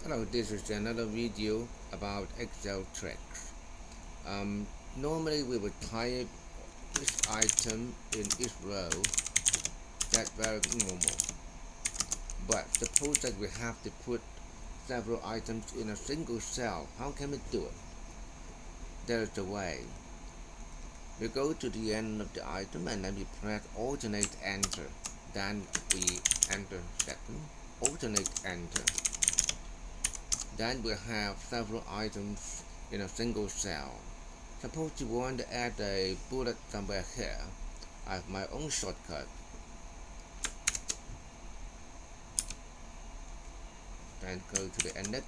Hello, this is another video about Excel tricks. Normally we would type each item in each row. That's very normal. But suppose that we have to put several items in a single cell. How can we do it? There is a way. We go to the end of the item and then we press alternate enter. Then we enter second, alternate enter. Then we have several items in a single cell. Suppose you want to add a bullet somewhere here. I have my own shortcut. Then go to the index.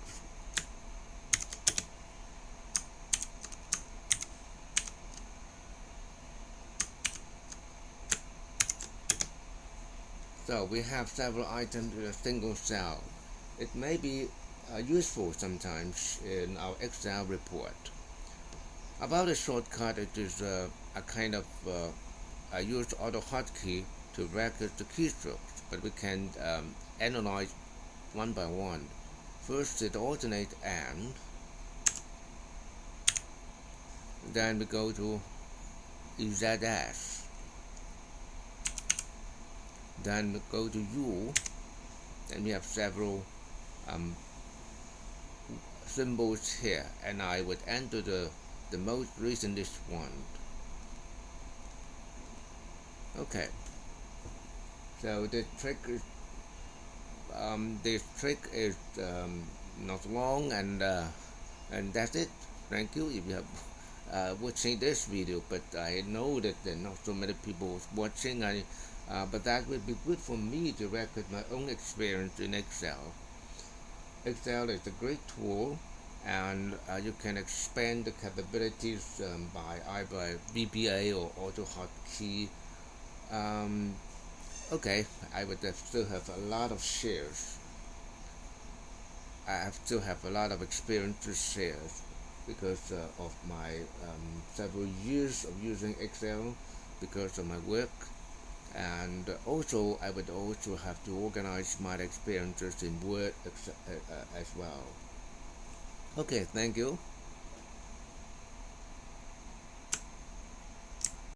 So we have several items in a single cell. It may be useful sometimes in our Excel report. About a shortcut, it is a kind of I use auto hotkey to record the keystrokes, but we can analyze one by one. First, it alternate and, then we go to EZS, then we go to U, and we have several symbols here, and I would enter the most recentest one. Okay, so this trick is not long, and that's it. Thank you if you have watching this video, but I know that there are not so many people watching. But that would be good for me to record my own experience in Excel. Excel is a great tool, and you can expand the capabilities by either VBA or AutoHotkey. Okay, I would still have a lot of shares. I still have a lot of experience to share because of my several years of using Excel, because of my work, and also I would also have to organize my experiences in Word as well. Okay, thank you.